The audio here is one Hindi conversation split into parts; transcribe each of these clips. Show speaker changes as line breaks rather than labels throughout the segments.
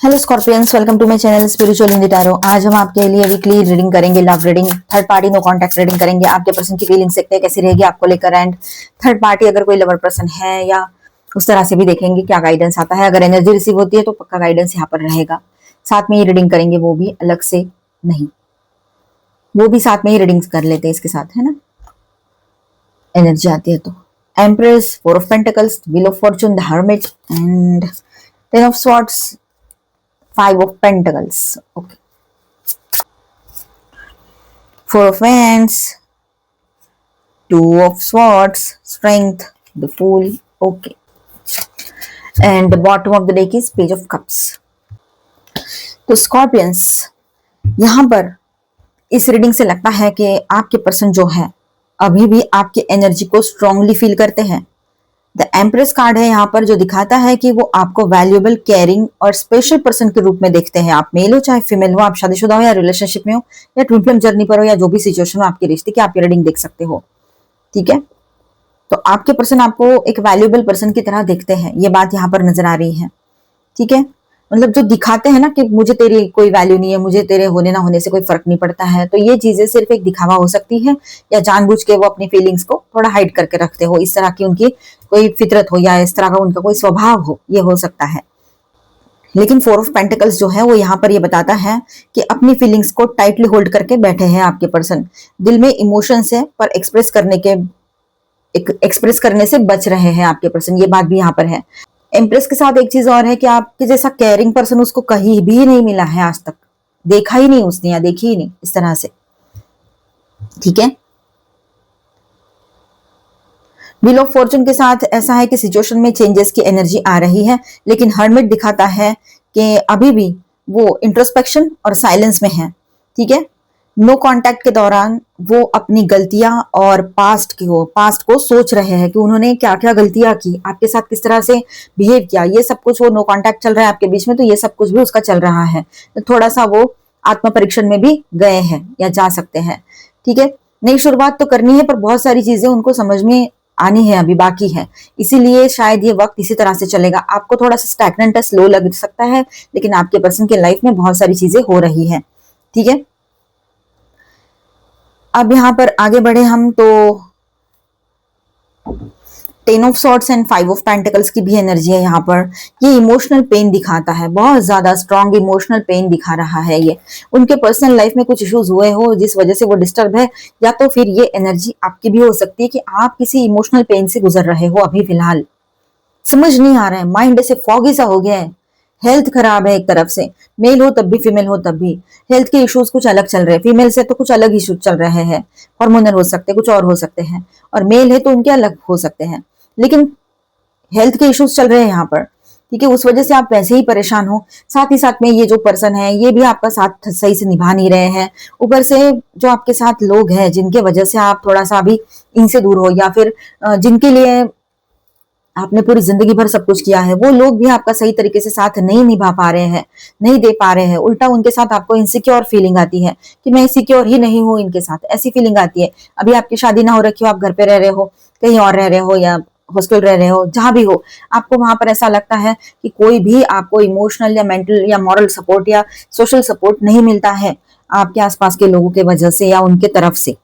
Hello scorpions, welcome to my channel spiritual in the tarot. आज हम आपके लिए वीकली रीडिंग करेंगे, love reading, third party no contact reading करेंगे। आपके पर्सन की फीलिंग्स देखते हैं कैसी रहेगी आपको लेकर, एंड थर्ड पार्टी अगर कोई लवर पर्सन है या उस तरह से भी देखेंगे क्या गाइडेंस आता है। अगर एनर्जी रिसीव होती है तो पक्का गाइडेंस यहाँ पर रहेगा। साथ में ही रीडिंग करेंगे, वो भी अलग से नहीं, वो भी साथ में ही रीडिंग्स कर लेते हैं इसके साथ, है ना। एनर्जी आती है तो empress, four of pentacles, wheel of Fortune, the hermit and ten of swords, five of pentacles. Okay, four of wands, two of swords, strength, the fool. Okay, and the bottom of the deck is page of cups. तो स्कॉर्पियंस, यहां पर इस रीडिंग से लगता है कि आपके पर्सन जो है अभी भी आपकी एनर्जी को स्ट्रांगली फील करते हैं। द एम्प्रेस कार्ड है यहाँ पर, जो दिखाता है कि वो आपको वैल्यूएबल, केयरिंग और स्पेशल पर्सन के रूप में देखते हैं। आप मेल हो चाहे फीमेल हो, आप शादीशुदा हो या रिलेशनशिप में हो या ट्विन फ्लेम जर्नी पर हो, या जो भी सिचुएशन हो आपके रिश्ते की, आप ये रीडिंग देख सकते हो। ठीक है, तो आपके पर्सन आपको एक वैल्यूएबल पर्सन की तरह देखते हैं, ये बात यहाँ पर नजर आ रही है। ठीक है, मतलब जो दिखाते हैं ना कि मुझे तेरी कोई वैल्यू नहीं है, मुझे तेरे होने ना होने से कोई फर्क नहीं पड़ता है, तो ये चीजें सिर्फ एक दिखावा हो सकती है, या जानबूझ के वो अपनी फीलिंग्स को थोड़ा हाइड करके रखते हो। इस तरह की उनकी कोई फितरत हो या इस तरह का उनका कोई स्वभाव हो, ये हो सकता है। लेकिन फोर ऑफ पेंटिकल्स जो है वो यहाँ पर ये बताता है कि अपनी फीलिंग्स को टाइटली होल्ड करके बैठे हैं आपके पर्सन। दिल में इमोशंस है पर एक्सप्रेस करने से बच रहे हैं आपके पर्सन, ये बात भी यहाँ पर है। एम्प्रेस के साथ एक चीज और है कि आपके जैसा केयरिंग पर्सन उसको कहीं भी नहीं मिला है आज तक, देखा ही नहीं उसने या देखी ही नहीं इस तरह से। ठीक है, व्हील ऑफ फॉर्चून के साथ ऐसा है कि सिचुएशन में चेंजेस की एनर्जी आ रही है, लेकिन हर्मिट दिखाता है कि अभी भी वो इंट्रोस्पेक्शन और साइलेंस में है। ठीक है, नो कांटेक्ट के दौरान वो अपनी गलतियां और पास्ट को सोच रहे हैं कि उन्होंने क्या क्या गलतियां की, आपके साथ किस तरह से बिहेव किया, ये सब कुछ। वो नो कांटेक्ट चल रहा है आपके बीच में, तो ये सब कुछ भी उसका चल रहा है। तो थोड़ा सा वो आत्म परीक्षण में भी गए हैं या जा सकते हैं। ठीक है, नई शुरुआत तो करनी है पर बहुत सारी चीजें उनको समझ में आनी है, अभी बाकी है, इसीलिए शायद ये वक्त इसी तरह से चलेगा। आपको थोड़ा सा स्टैग्नेंट, स्लो लग सकता है, लेकिन आपके पर्सन के लाइफ में बहुत सारी चीजें हो रही है। ठीक है, अब यहाँ पर आगे बढ़े हम तो ten of swords and five of pentacles की भी एनर्जी है यहाँ पर। ये इमोशनल पेन दिखाता है, बहुत ज्यादा स्ट्रॉन्ग इमोशनल पेन दिखा रहा है। ये उनके पर्सनल लाइफ में कुछ इश्यूज हुए हो जिस वजह से वो डिस्टर्ब है, या तो फिर ये एनर्जी आपकी भी हो सकती है कि आप किसी इमोशनल पेन से गुजर रहे हो अभी फिलहाल। समझ नहीं आ रहा है, माइंड ऐसे फॉगी सा हो गया है। हेल्थ खराब है एक तरफ से, मेल हो तब भी फीमेल हो तब भी हेल्थ के इश्यूज कुछ अलग चल रहे हैं। फीमेल से तो कुछ अलग इश्यूज चल रहे हैं, हार्मोनल हो सकते हैं, कुछ और हो सकते हैं, और मेल है तो उनके अलग हो सकते हैं, लेकिन हेल्थ के इश्यूज चल रहे हैं यहाँ पर। ठीक है, उस वजह से आप वैसे ही परेशान हो। साथ ही साथ में ये जो पर्सन है ये भी आपका साथ सही से निभा नहीं रहे हैं। ऊपर से जो आपके साथ लोग हैं जिनके वजह से आप थोड़ा सा अभी इनसे दूर हो, या फिर जिनके लिए आपने पूरी जिंदगी भर सब कुछ किया है, वो लोग भी आपका सही तरीके से साथ नहीं निभा पा रहे हैं, नहीं दे पा रहे हैं। उल्टा उनके साथ आपको इनसिक्योर फीलिंग आती है कि मैं सिक्योर ही नहीं हूँ इनके साथ, ऐसी फीलिंग आती है। अभी आपकी शादी ना हो रखी हो, आप घर पे रह रहे हो, कहीं और रह रहे हो, या हॉस्टल रह रहे हो, जहां भी हो, आपको वहां पर ऐसा लगता है कि कोई भी आपको इमोशनल या मेंटल या मॉरल सपोर्ट या सोशल सपोर्ट नहीं मिलता है आपके आसपास के लोगों के वजह से, या उनके तरफ से,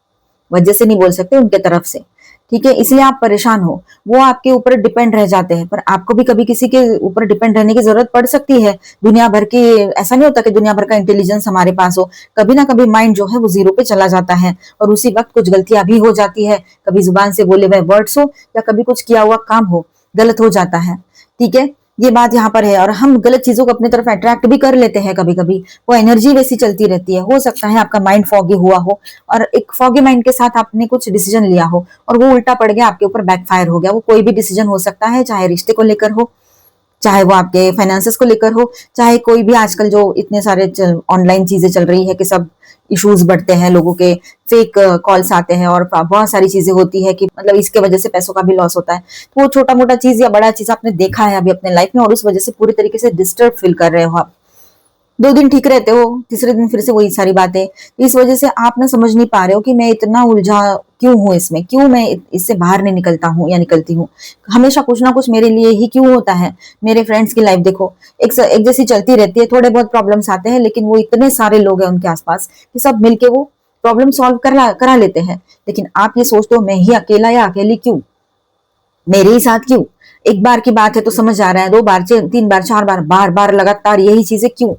वजह से नहीं बोल सकते, उनके तरफ से। ठीक है, इसलिए आप परेशान हो। वो आपके ऊपर डिपेंड रह जाते हैं, पर आपको भी कभी किसी के ऊपर डिपेंड रहने की जरूरत पड़ सकती है। दुनिया भर की, ऐसा नहीं होता कि दुनिया भर का इंटेलिजेंस हमारे पास हो, कभी ना कभी माइंड जो है वो जीरो पे चला जाता है, और उसी वक्त कुछ गलतियां भी हो जाती है। कभी जुबान से बोले हुए वर्ड्स हो, या कभी कुछ किया हुआ काम हो, गलत हो जाता है। ठीक है, ये बात यहाँ पर है, और हम गलत चीजों को अपनी तरफ अट्रैक्ट भी कर लेते हैं कभी कभी, वो एनर्जी वैसी चलती रहती है। हो सकता है आपका माइंड फॉगी हुआ हो, और एक फॉगी माइंड के साथ आपने कुछ डिसीजन लिया हो और वो उल्टा पड़ गया, आपके ऊपर बैकफायर हो गया। वो कोई भी डिसीजन हो सकता है, चाहे रिश्ते को लेकर हो, चाहे वो आपके फाइनेंसेस को लेकर हो, चाहे कोई भी आजकल जो इतने सारे ऑनलाइन चीजें चल रही है कि सब इश्यूज बढ़ते हैं, लोगों के फेक कॉल्स आते हैं, और बहुत सारी चीजें होती है कि मतलब इसके वजह से पैसों का भी लॉस होता है। तो वो छोटा मोटा चीज या बड़ा चीज आपने देखा है अभी अपने लाइफ में, और उस वजह से पूरी तरीके से डिस्टर्ब फील कर रहे हो आप। 2 दिन ठीक रहते हो, तीसरे दिन फिर से वही सारी बातें। इस वजह से आप ना समझ नहीं पा रहे हो कि मैं इतना उलझा क्यों हूँ इसमें, क्यों मैं इससे बाहर नहीं निकलता हूँ या निकलती हूँ। हमेशा कुछ ना कुछ मेरे लिए ही क्यों होता है। मेरे फ्रेंड्स की लाइफ देखो, एक जैसी चलती रहती है, थोड़े बहुत प्रॉब्लम्स आते हैं, लेकिन वो इतने सारे लोग हैं उनके आसपास कि सब मिलके वो प्रॉब्लम सॉल्व करा लेते हैं। लेकिन आप ये सोचते हो मैं ही अकेला या अकेली क्यों, मेरे ही साथ क्यों। एक बार की बात है तो समझ आ रहा है, 2 बार, 3 बार, 4 बार, बार बार लगातार यही चीजें क्यों।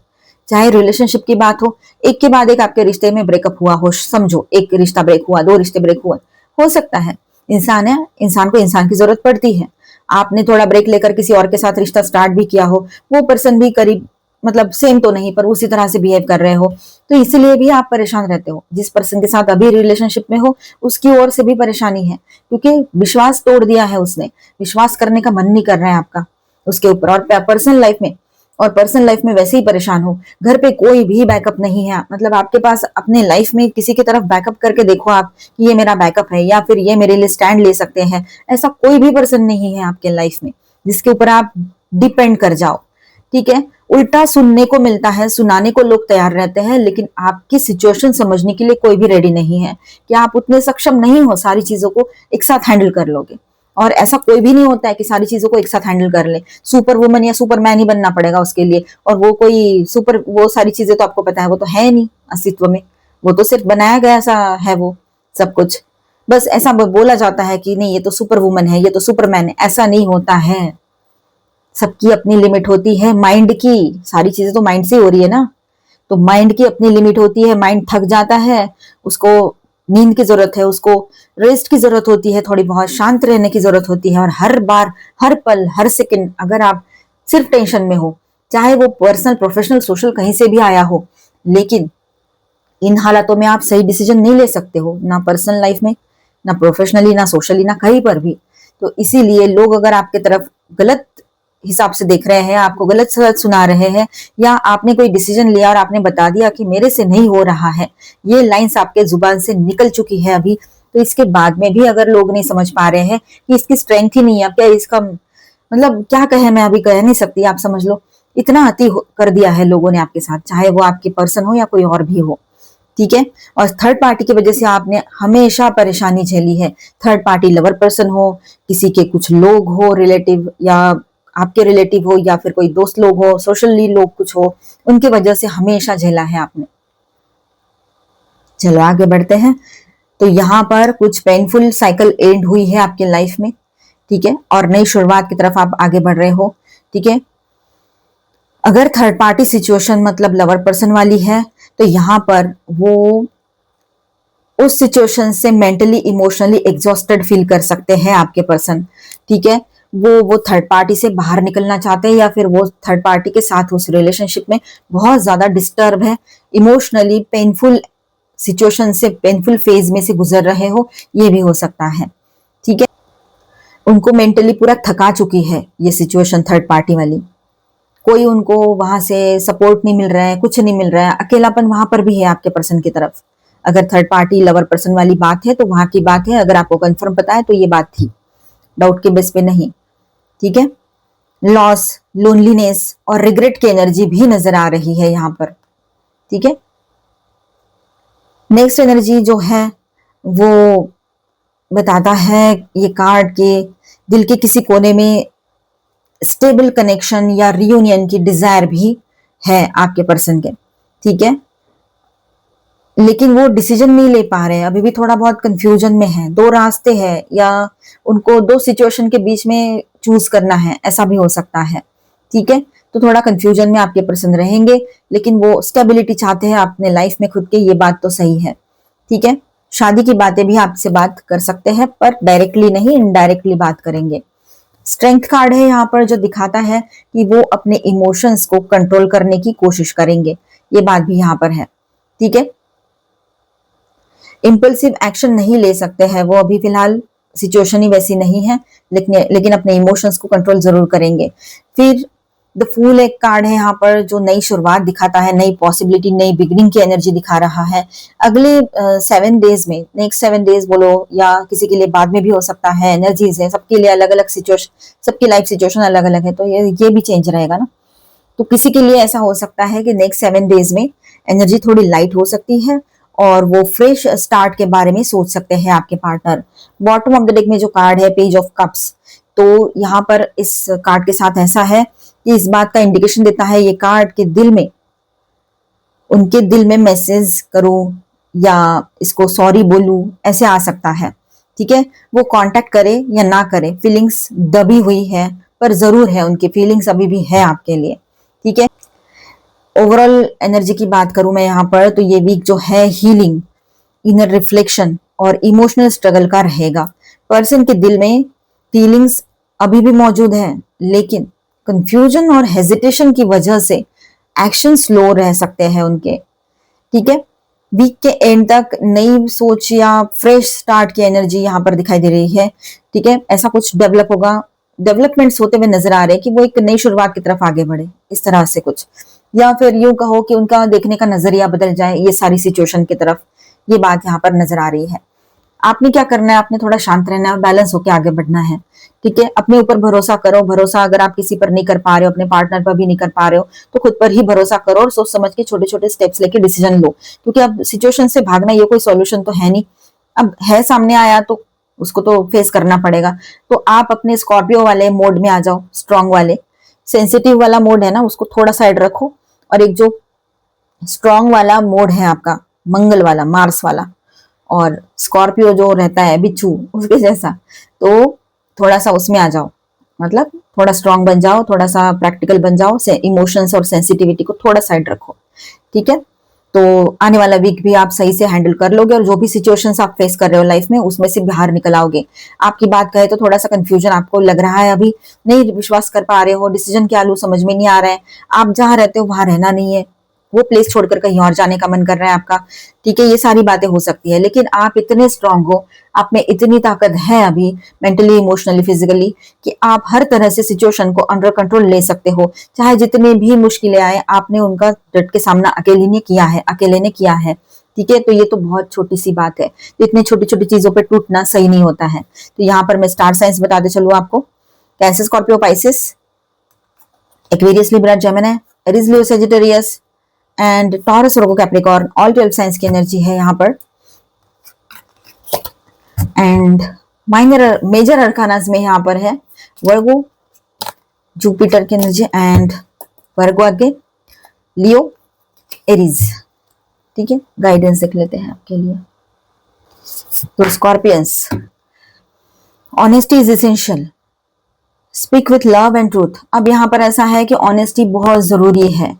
चाहे रिलेशनशिप की बात हो, एक के बाद एक आपके रिश्ते में ब्रेकअप हुआ हो, समझो एक रिश्ता ब्रेक हुआ, 2 रिश्ते ब्रेक हुए, हो सकता है। इंसान है, इंसान को इंसान की जरूरत पड़ती है। आपने थोड़ा ब्रेक लेकर किसी और के साथ रिश्ता स्टार्ट भी किया हो, वो पर्सन भी करीब मतलब सेम तो नहीं पर उसी तरह से बिहेव कर रहे हो, तो इसलिए भी आप परेशान रहते हो। जिस पर्सन के साथ अभी रिलेशनशिप में हो उसकी ओर से भी परेशानी है, क्योंकि विश्वास तोड़ दिया है उसने, विश्वास करने का मन नहीं कर रहा है आपका उसके ऊपर। और पर्सनल लाइफ में, और पर्सनल लाइफ में वैसे ही परेशान हो। घर पे कोई भी बैकअप नहीं है, मतलब आपके पास अपने लाइफ में किसी की तरफ बैकअप करके देखो आप कि ये मेरा बैकअप है या फिर ये मेरे लिए स्टैंड ले सकते हैं। ऐसा कोई भी पर्सन नहीं है आपके लाइफ में जिसके ऊपर आप डिपेंड कर जाओ। ठीक है, उल्टा सुनने को मिलता है, सुनाने को लोग तैयार रहते हैं, लेकिन आपकी सिचुएशन समझने के लिए कोई भी रेडी नहीं है कि आप उतने सक्षम नहीं हो सारी चीजों को एक साथ हैंडल कर लोगे। और ऐसा कोई भी नहीं होता है कि सारी चीजों को एक साथ हैंडल कर ले। सुपर वुमन या सुपरमैन ही बनना पड़ेगा उसके लिए, और वो कोई सुपर, वो सारी चीजें तो आपको पता है वो तो है नहीं अस्तित्व में, वो तो सिर्फ बनाया गया सा है वो सब कुछ। बस ऐसा बोला जाता है कि नहीं ये तो सुपर वुमन है, ये तो सुपरमैन है, ऐसा नहीं होता है। सबकी अपनी लिमिट होती है माइंड की, सारी चीजें तो माइंड से हो रही है ना, तो माइंड की अपनी लिमिट होती है। माइंड थक जाता है, उसको नींद की जरूरत है, उसको रेस्ट की जरूरत होती है, थोड़ी बहुत शांत रहने की जरूरत होती है। और हर बार, हर पल, हर सेकंड अगर आप सिर्फ टेंशन में हो, चाहे वो पर्सनल, प्रोफेशनल, सोशल कहीं से भी आया हो, लेकिन इन हालातों में आप सही डिसीजन नहीं ले सकते हो, ना पर्सनल लाइफ में, ना प्रोफेशनली, ना सोशली, ना कहीं पर भी। तो इसीलिए लोग अगर आपके तरफ गलत हिसाब से देख रहे हैं, आपको गलत सलत सुना रहे हैं, या आपने कोई डिसीजन लिया और आपने बता दिया कि मेरे से नहीं हो रहा है, ये लाइंस आपके जुबान से निकल चुकी है अभी, तो इसके बाद में भी अगर लोग नहीं समझ पा रहे हैं कि इसकी स्ट्रेंथ ही नहीं है क्या, इसका मतलब क्या कहे, मैं अभी कह नहीं सकती, आप समझ लो इतना अति कर दिया है लोगों ने आपके साथ, चाहे वो आपके पर्सन हो या कोई और भी हो। ठीक है, और थर्ड पार्टी की वजह से आपने हमेशा परेशानी झेली है। थर्ड पार्टी लवर पर्सन हो, किसी के कुछ लोग हो रिलेटिव, या आपके रिलेटिव हो, या फिर कोई दोस्त लोग हो, सोशली लोग कुछ हो, उनकी वजह से हमेशा झेला है आपने। चलो आगे बढ़ते हैं। तो यहाँ पर कुछ पेनफुल साइकिल एंड हुई है आपके लाइफ में, ठीक है, और नई शुरुआत की तरफ आप आगे बढ़ रहे हो। ठीक है, अगर थर्ड पार्टी सिचुएशन मतलब लवर पर्सन वाली है, तो यहाँ पर वो उस सिचुएशन से मेंटली इमोशनली एग्जॉस्टेड फील कर सकते हैं आपके पर्सन। ठीक है, वो थर्ड पार्टी से बाहर निकलना चाहते हैं, या फिर वो थर्ड पार्टी के साथ उस रिलेशनशिप में बहुत ज्यादा डिस्टर्ब है, इमोशनली पेनफुल सिचुएशन से, पेनफुल फेज में से गुजर रहे हो, ये भी हो सकता है। ठीक है, उनको मेंटली पूरा थका चुकी है ये सिचुएशन थर्ड पार्टी वाली। कोई उनको वहां से सपोर्ट नहीं मिल रहा है, कुछ नहीं मिल रहा है, अकेलापन वहां पर भी है आपके पर्सन की तरफ। अगर थर्ड पार्टी लवर पर्सन वाली बात है तो वहां की बात है, अगर आपको कंफर्म पता है तो ये बात थी, डाउट के बेस पे नहीं। ठीक है, लॉस, लोनलीनेस और रिग्रेट की एनर्जी भी नजर आ रही है यहाँ पर। ठीक है, नेक्स्ट एनर्जी जो है वो बताता है ये कार्ड के दिल के किसी कोने में स्टेबल कनेक्शन या रियूनियन की डिजायर भी है आपके पर्सन के। ठीक है, लेकिन वो डिसीजन नहीं ले पा रहे हैं, अभी भी थोड़ा बहुत कंफ्यूजन में है, 2 रास्ते हैं, या उनको 2 सिचुएशन के बीच में चूज करना है, ऐसा भी हो सकता है। ठीक है, तो थोड़ा कंफ्यूजन में आपके पर्सन रहेंगे, लेकिन वो स्टेबिलिटी चाहते हैं अपने लाइफ में खुद के, ये बात तो सही है। ठीक है, शादी की बातें भी आपसे बात कर सकते हैं, पर डायरेक्टली नहीं, इनडायरेक्टली बात करेंगे। स्ट्रेंथ कार्ड है यहाँ पर जो दिखाता है कि वो अपने इमोशंस को कंट्रोल करने की कोशिश करेंगे, ये बात भी यहाँ पर है। ठीक है, इम्पल्सिव एक्शन नहीं ले सकते हैं वो अभी फिलहाल, सिचुएशन ही वैसी नहीं है, लेकिन अपने इमोशंस को कंट्रोल जरूर करेंगे। फिर द फूल एक कार्ड है यहाँ पर जो नई शुरुआत दिखाता है, नई पॉसिबिलिटी, नई बिगनिंग की एनर्जी दिखा रहा है। अगले 7 डेज में, नेक्स्ट 7 डेज बोलो, या किसी के लिए बाद में भी हो सकता है, एनर्जीज है सबके लिए अलग अलग, सिचुएशन सबकी लाइफ सिचुएशन अलग अलग है, तो ये भी चेंज रहेगा ना। तो किसी के लिए ऐसा हो सकता है कि नेक्स्ट 7 डेज में एनर्जी थोड़ी लाइट हो सकती है और वो फ्रेश स्टार्ट के बारे में सोच सकते हैं आपके partner. Bottom of the deck में जो कार्ड है पेज ऑफ कप्स, तो यहाँ पर इस कार्ड के साथ ऐसा है कि इस बात का इंडिकेशन देता है ये कार्ड के दिल में, उनके दिल में मैसेज करूं या इसको सॉरी बोलूं, ऐसे आ सकता है। ठीक है, वो कांटेक्ट करे या ना करे, फीलिंग्स दबी हुई है पर जरूर है, उनकी फीलिंग्स अभी भी है आपके लिए। ठीक है, ओवरऑल एनर्जी की बात करूं मैं यहाँ पर, तो ये वीक जो है हीलिंग, इनर रिफ्लेक्शन और इमोशनल स्ट्रगल का रहेगा। पर्सन के दिल में फीलिंग्स अभी भी मौजूद है, लेकिन कंफ्यूजन और हेजिटेशन की वजह से एक्शन स्लो रह सकते हैं उनके। ठीक है, वीक के एंड तक नई सोच या फ्रेश स्टार्ट की एनर्जी यहाँ पर दिखाई दे रही है। ठीक है, ऐसा कुछ डेवलप होगा, डेवलपमेंट्स होते हुए नजर आ रहे हैं कि वो एक नई शुरुआत की तरफ आगे बढ़े, इस तरह से कुछ, या फिर यूं कहो कि उनका देखने का नजरिया बदल जाए ये सारी सिचुएशन की तरफ, ये बात यहाँ पर नजर आ रही है। आपने क्या करना है, आपने थोड़ा शांत रहना है, बैलेंस होकर आगे बढ़ना है। ठीक है, अपने ऊपर भरोसा करो। भरोसा अगर आप किसी पर नहीं कर पा रहे हो, अपने पार्टनर पर भी नहीं कर पा रहे हो, तो खुद पर ही भरोसा करो और सोच समझ के छोटे छोटे स्टेप्स लेके डिसीजन लो, क्योंकि अब सिचुएशन से भागना ये कोई सॉल्यूशन तो है नहीं। अब है सामने आया तो उसको तो फेस करना पड़ेगा। तो आप अपने स्कॉर्पियो वाले मोड में आ जाओ, स्ट्रांग वाले, सेंसिटिव वाला मोड है ना उसको थोड़ा साइड रखो, और एक जो स्ट्रांग वाला मोड है आपका, मंगल वाला, मार्स वाला, और स्कॉर्पियो जो रहता है बिच्छू उसके जैसा, तो थोड़ा सा उसमें आ जाओ, मतलब थोड़ा स्ट्रांग बन जाओ, थोड़ा सा प्रैक्टिकल बन जाओ, से इमोशंस और सेंसिटिविटी को थोड़ा साइड रखो। ठीक है, तो आने वाला वीक भी आप सही से हैंडल कर लोगे और जो भी सिचुएशंस आप फेस कर रहे हो लाइफ में उसमें से बाहर निकल आओगे। आपकी बात कहे तो थोड़ा सा कंफ्यूजन आपको लग रहा है, अभी नहीं विश्वास कर पा रहे हो, डिसीजन क्या लूं समझ में नहीं आ रहा है, आप जहां रहते हो वहां रहना नहीं है, वो प्लेस छोड़कर कहीं और जाने का मन कर रहा है आपका। ठीक है, ये सारी बातें हो सकती है, लेकिन आप इतने स्ट्रांग हो, आप में इतनी ताकत है अभी, मेंटली, इमोशनली, फिजिकली, कि आप हर तरह से सिचुएशन को अंडर कंट्रोल ले सकते हो। चाहे जितनी भी मुश्किलें आए, आपने उनका डट के सामना अकेले ने किया है, अकेले ने किया है। ठीक है, तो ये तो बहुत छोटी सी बात है, तो इतनी छोटी छोटी चीजों पे टूटना सही नहीं होता है। तो यहाँ पर मैं स्टार साइंस बताते चलूँ आपको, cancer, Scorpio, Pisces, Aquarius, Libra, Gemini, Aries, Leo, Sagittarius and taurus, Virgo, Capricorn, all 12 science की एनर्जी है यहाँ पर। एंड माइनर मेजर अरकानास में यहाँ पर है वर्गो, जुपिटर की एनर्जी, एंड वर्गो आगे लियो, एरीज। ठीक है, गाइडेंस देख लेते हैं आपके लिए। तो scorpions, honesty is essential, speak with love and truth. अब यहाँ पर ऐसा है कि ऑनेस्टी बहुत जरूरी है,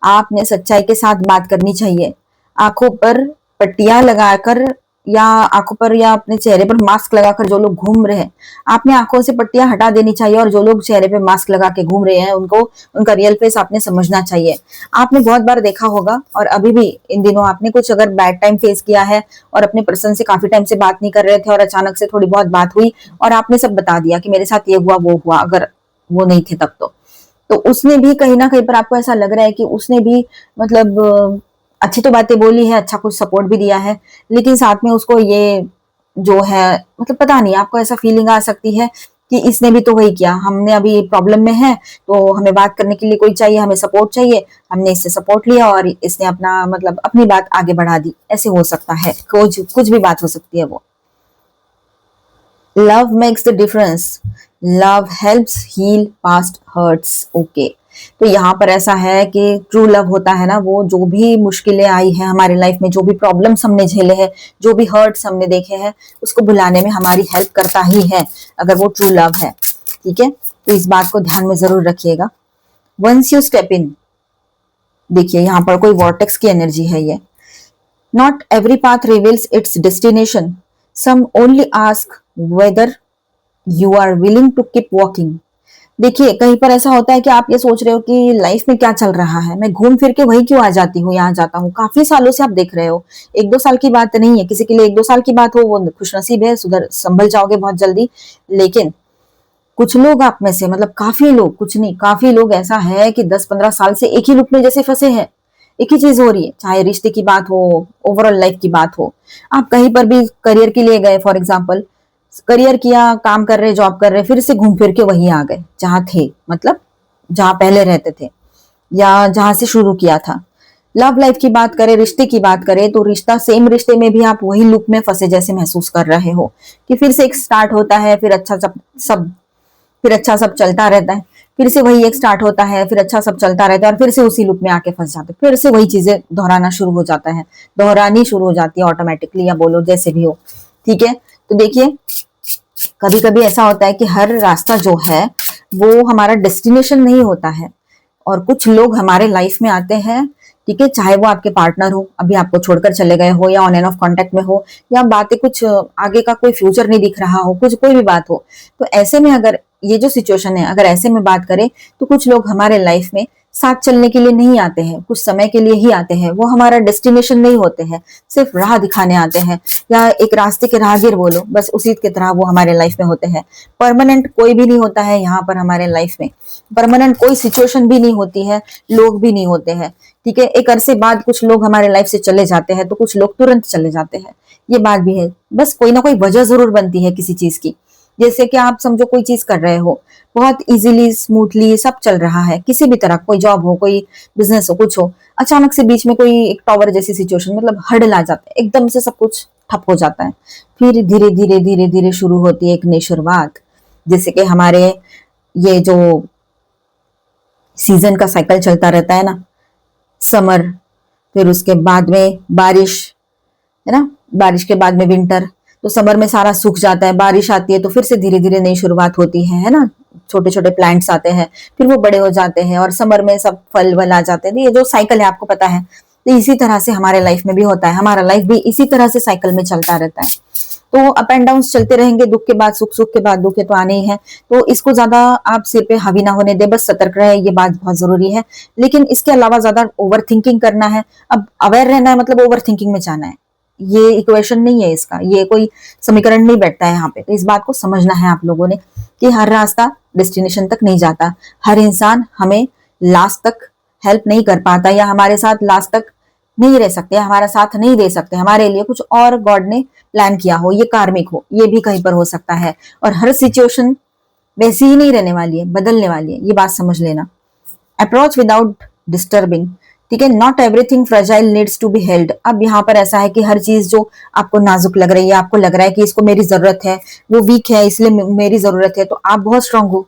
आपने सच्चाई के साथ बात करनी चाहिए। आंखों पर पट्टियां लगाकर या आंखों पर या अपने चेहरे पर मास्क लगाकर जो लोग घूम रहे हैं, आपने आंखों से पट्टियां हटा देनी चाहिए, और जो लोग चेहरे पे मास्क लगा के घूम रहे हैं उनको उनका रियल फेस आपने समझना चाहिए। आपने बहुत बार देखा होगा, और अभी भी इन दिनों आपने कुछ अगर बैड टाइम फेस किया है और अपने पर्सन से काफी टाइम से बात नहीं कर रहे थे और अचानक से थोड़ी बहुत बात हुई और आपने सब बता दिया कि मेरे साथ ये हुआ वो हुआ, अगर वो नहीं थे तब तो उसने भी कहीं ना कहीं पर आपको ऐसा लग रहा है कि उसने भी मतलब अच्छी तो बातें बोली है, अच्छा कुछ सपोर्ट भी दिया है, लेकिन साथ में उसको ये जो है मतलब पता नहीं, आपको ऐसा फीलिंग आ सकती है कि इसने भी तो वही किया, हमने अभी प्रॉब्लम में है तो हमें बात करने के लिए कोई चाहिए, हमें सपोर्ट चाहिए, हमने इससे सपोर्ट लिया और इसने अपना मतलब अपनी बात आगे बढ़ा दी, ऐसे हो सकता है, कुछ भी बात हो सकती है वो। Love makes the difference, love helps heal past hurts. Okay, तो यहाँ पर ऐसा है कि ट्रू लव होता है ना, वो जो भी मुश्किलें आई है हमारी लाइफ में, जो भी प्रॉब्लम्स हमने झेले हैं, जो भी हर्ट्स हमने देखे हैं, उसको भुलाने में हमारी हेल्प करता ही है अगर वो ट्रू लव है। ठीक है, तो इस बात को ध्यान में जरूर रखिएगा। वंस यू स्टेप इन, देखिए यहाँ पर कोई वॉर्टेक्स की एनर्जी है ये। Not every path reveals its destination, some only ask whether you are willing to keep walking. देखिए कहीं पर ऐसा होता है कि आप ये सोच रहे हो कि लाइफ में क्या चल रहा है, मैं घूम फिर के वही क्यों आ जाती हूँ, यहाँ जाता हूँ, काफी सालों से आप देख रहे हो, 1-2 साल की बात नहीं है, किसी के लिए 1-2 साल की बात हो वो खुशनसीब है, सुधर संभल जाओगे बहुत जल्दी। लेकिन कुछ लोग आप में से मतलब काफी लोग, कुछ नहीं काफी लोग ऐसा है कि 10-15 साल से एक ही लूप में जैसे फंसे हैं, एक ही चीज हो रही है, चाहे रिश्ते की बात हो, ओवरऑल लाइफ की बात हो, आप कहीं पर भी करियर के लिए गए, फॉर एग्जाम्पल करियर किया, काम कर रहे, जॉब कर रहे, फिर से घूम फिर के वहीं आ गए जहां थे, मतलब जहां पहले रहते थे। या जहां से शुरू किया था। लव लाइफ की बात करें, रिश्ते की बात करें, तो रिश्ता सेम रिश्ते में भी आप वही लूप में फंसे जैसे महसूस कर रहे हो कि फिर से एक स्टार्ट होता है, फिर अच्छा सब फिर अच्छा सब चलता रहता है, फिर से वही एक स्टार्ट होता है, फिर अच्छा सब चलता रहता है और फिर से उसी लूप में आके फंस जाते हैं, फिर से वही चीजें दोहराना शुरू हो जाता है, दोहरानी शुरू हो जाती है ऑटोमेटिकली, या बोलो जैसे भी हो। ठीक है, तो देखिए कभी कभी ऐसा होता है कि हर रास्ता जो है वो हमारा डेस्टिनेशन नहीं होता है, और कुछ लोग हमारे लाइफ में आते हैं, ठीक है, चाहे वो आपके पार्टनर हो, अभी आपको छोड़कर चले गए हो, या ऑन एंड ऑफ कांटेक्ट में हो, या बातें कुछ आगे का कोई फ्यूचर नहीं दिख रहा हो, कुछ कोई भी बात हो, तो ऐसे में अगर ये जो सिचुएशन है, अगर ऐसे में बात करें, तो कुछ लोग हमारे लाइफ में साथ चलने के लिए नहीं आते हैं, कुछ समय के लिए ही आते हैं, वो हमारा डेस्टिनेशन नहीं होते हैं, सिर्फ राह दिखाने आते हैं, या एक रास्ते के राहगीर बोलो, बस उसी की तरह वो हमारे लाइफ में होते हैं। परमानेंट कोई भी नहीं होता है यहाँ पर हमारे लाइफ में, परमानेंट कोई सिचुएशन भी नहीं होती है, लोग भी नहीं होते हैं। ठीक है, एक अरसे बाद कुछ लोग हमारे लाइफ से चले जाते हैं, तो कुछ लोग तुरंत चले जाते हैं, ये बात भी है। बस कोई ना कोई वजह जरूर बनती है किसी चीज की। जैसे कि आप समझो कोई चीज कर रहे हो, बहुत इजीली स्मूथली सब चल रहा है, किसी भी तरह, कोई जॉब हो, कोई बिजनेस हो, कुछ हो, अचानक से बीच में कोई एक टॉवर जैसी सिचुएशन, मतलब हर्डल आ जाता है, एकदम से सब कुछ ठप हो जाता है, फिर धीरे धीरे धीरे धीरे शुरू होती है एक नई शुरुआत। जैसे कि हमारे ये जो सीजन का साइकिल चलता रहता है ना, समर, फिर उसके बाद में बारिश, है ना, बारिश के बाद में विंटर, तो समर में सारा सूख जाता है, बारिश आती है तो फिर से धीरे धीरे नई शुरुआत होती है ना, छोटे छोटे प्लांट्स आते हैं, फिर वो बड़े हो जाते हैं और समर में सब फल वल आ जाते हैं। तो ये जो साइकिल है आपको पता है, तो इसी तरह से हमारे लाइफ में भी होता है, हमारा लाइफ भी इसी तरह से साइकिल में चलता रहता है। तो अप एंड डाउन चलते रहेंगे, दुख के बाद सुख, सुख के बाद दुख, तो आने ही है। तो इसको ज्यादा आप सिर पे हावी ना होने दे, बस सतर्क रहे, ये बात बहुत जरूरी है। लेकिन इसके अलावा ज्यादा ओवर थिंकिंग करना है, अब अवेयर रहना है मतलब ओवर थिंकिंग में जाना है, ये इक्वेशन नहीं है इसका, ये कोई समीकरण नहीं बैठता है यहाँ पे। तो इस बात को समझना है आप लोगों ने कि हर रास्ता डेस्टिनेशन तक नहीं जाता, हर इंसान हमें लास्ट तक हेल्प नहीं कर पाता, या हमारे साथ लास्ट तक नहीं रह सकते, हमारा साथ नहीं दे सकते, हमारे लिए कुछ और गॉड ने प्लान किया हो, ये कार्मिक हो, ये भी कहीं पर हो सकता है। और हर सिचुएशन वैसी ही नहीं रहने वाली है, बदलने वाली है, ये बात समझ लेना। अप्रोच विदाउट डिस्टर्बिंग, ठीक है, not everything fragile needs to be held. अब यहाँ पर ऐसा है कि हर चीज जो आपको नाजुक लग रही है, आपको लग रहा है कि इसको मेरी जरूरत है, वो वीक है इसलिए मेरी जरूरत है, तो आप बहुत स्ट्रांग हो,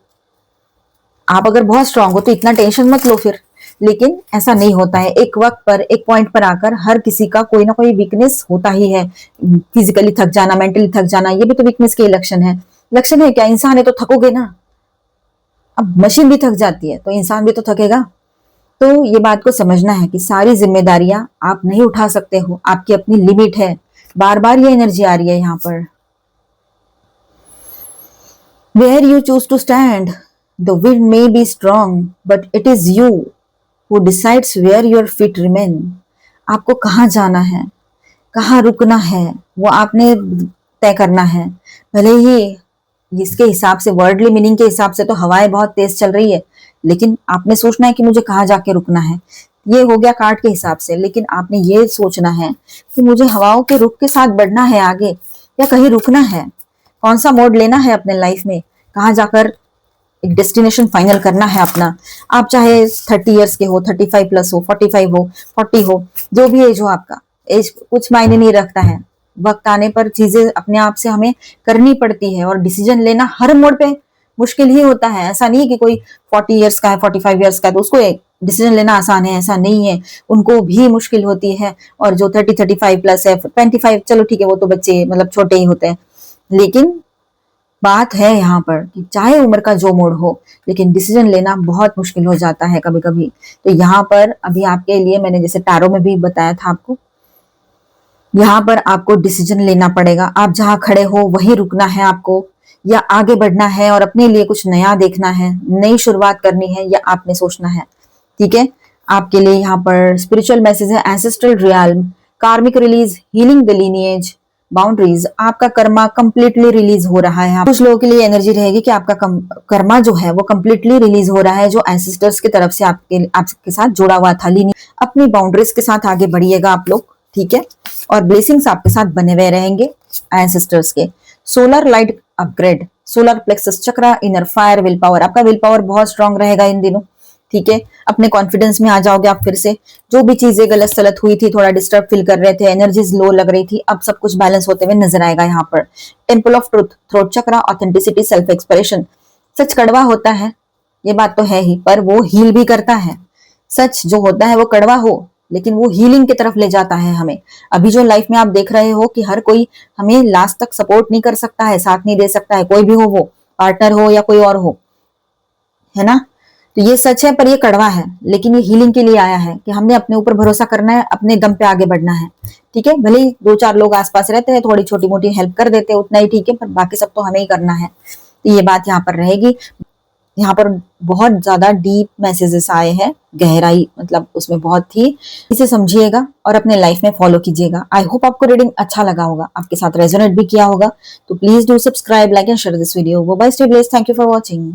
आप अगर बहुत स्ट्रांग हो तो इतना टेंशन मत लो फिर। लेकिन ऐसा नहीं होता है, एक वक्त पर, एक पॉइंट पर आकर हर किसी का कोई ना कोई वीकनेस होता ही है। फिजिकली थक जाना, मेंटली थक जाना, ये भी तो वीकनेस के लक्षण है। लक्षण है क्या, इंसान है तो थकोगे ना, अब मशीन भी थक जाती है तो इंसान भी तो थकेगा। तो ये बात को समझना है कि सारी जिम्मेदारियां आप नहीं उठा सकते हो, आपकी अपनी लिमिट है। बार बार ये एनर्जी आ रही है यहाँ पर, where you choose to stand, the wind may be strong but it is you who decides where your feet remain. आपको कहाँ जाना है, कहाँ रुकना है, वो आपने तय करना है। भले ही इसके हिसाब से, वर्डली मीनिंग के हिसाब से तो हवाएं बहुत तेज चल रही है, लेकिन आपने सोचना है कि मुझे कहाँ जाके रुकना है। ये हो गया कार्ड के हिसाब से, लेकिन आपने ये सोचना है कि मुझे हवाओं के रुख के साथ बढ़ना है आगे, या कहीं रुकना है, कौन सा मोड लेना है अपने लाइफ में, कहाँ जाकर एक डेस्टिनेशन फाइनल करना है अपना। आप चाहे 30 ईयर्स के हो, 35+ हो, 45 हो, 40 हो, जो भी एज हो, आपका एज कुछ मायने नहीं रखता है। वक्त आने पर चीजें अपने आप से हमें करनी पड़ती है, और डिसीजन लेना हर मोड़ पे मुश्किल ही होता है। ऐसा नहीं है कि कोई 40 ईयर्स का है, 45 ईयर्स का है तो उसको डिसीजन लेना आसान है, ऐसा नहीं है, उनको भी मुश्किल होती है। और जो 30-35+ है, 25, चलो ठीक है, वो तो बच्चे मतलब छोटे ही होते हैं। लेकिन बात है यहाँ पर कि चाहे उम्र का जो मोड़ हो, लेकिन डिसीजन लेना बहुत मुश्किल हो जाता है कभी कभी। तो यहाँ पर अभी आपके लिए मैंने जैसे टैरो में भी बताया था आपको, यहाँ पर आपको डिसीजन लेना पड़ेगा। आप जहाँ खड़े हो वहीं रुकना है आपको, या आगे बढ़ना है और अपने लिए कुछ नया देखना है, नई शुरुआत करनी है, या आपने सोचना है। ठीक है, आपके लिए यहाँ पर स्पिरिचुअल मैसेज है, एंसेस्ट्रल रियल्म, कार्मिक release, healing the lineage, boundaries. आपका कर्मा कंप्लीटली रिलीज हो रहा है। कुछ लोगों के लिए एनर्जी रहेगी कि आपका कर्मा जो है वो कंप्लीटली रिलीज हो रहा है, जो एंसेस्टर्स की तरफ से आपके साथ जुड़ा हुआ था। अपनी बाउंड्रीज के साथ आगे बढ़िएगा आप लोग, ठीक है, और ब्लेसिंग्स आपके साथ बने हुए रहेंगे एंसेस्टर्स के। Solar light upgrade, solar plexus chakra, inner fire, will power, आपका विल पावर बहुत स्ट्रांग रहेगा इन दिनों। ठीक है, अपने कॉन्फिडेंस में आ जाओगे आप फिर से। जो भी चीजें गलत सलत हुई थी, थोड़ा डिस्टर्ब फील कर रहे थे, एनर्जीज लो लग रही थी, अब सब कुछ बैलेंस होते हुए नजर आएगा यहाँ पर। Temple of truth, throat chakra, authenticity, self expression. सच कड़वा होता है, ये बात तो है ही, पर वो हील भी करता है। सच जो होता है वो कड़वा हो, लेकिन वो हीलिंग की तरफ ले जाता है हमें। अभी जो लाइफ में आप देख रहे हो कि हर कोई हमें लास्ट तक सपोर्ट नहीं कर सकता है, साथ नहीं दे सकता है, कोई भी हो, वो पार्टनर हो या कोई और हो, है ना। तो ये सच है, पर ये कड़वा है, लेकिन ये हीलिंग के लिए आया है कि हमने अपने ऊपर भरोसा करना है, अपने दम पे आगे बढ़ना है। ठीक है, भले ही दो चार लोग आसपास रहते हैं, थोड़ी छोटी मोटी हेल्प कर देते हैं, उतना ही ठीक है, पर बाकी सब तो हमें ही करना है। तो ये बात यहाँ पर रहेगी। यहाँ पर बहुत ज्यादा डीप मैसेजेस आए हैं, गहराई मतलब उसमें बहुत थी। इसे समझिएगा और अपने लाइफ में फॉलो कीजिएगा। आई होप आपको रीडिंग अच्छा लगा होगा, आपके साथ रेजोनेट भी किया होगा। तो please do subscribe, like and share this video. Bye, stay blessed, thank you for watching.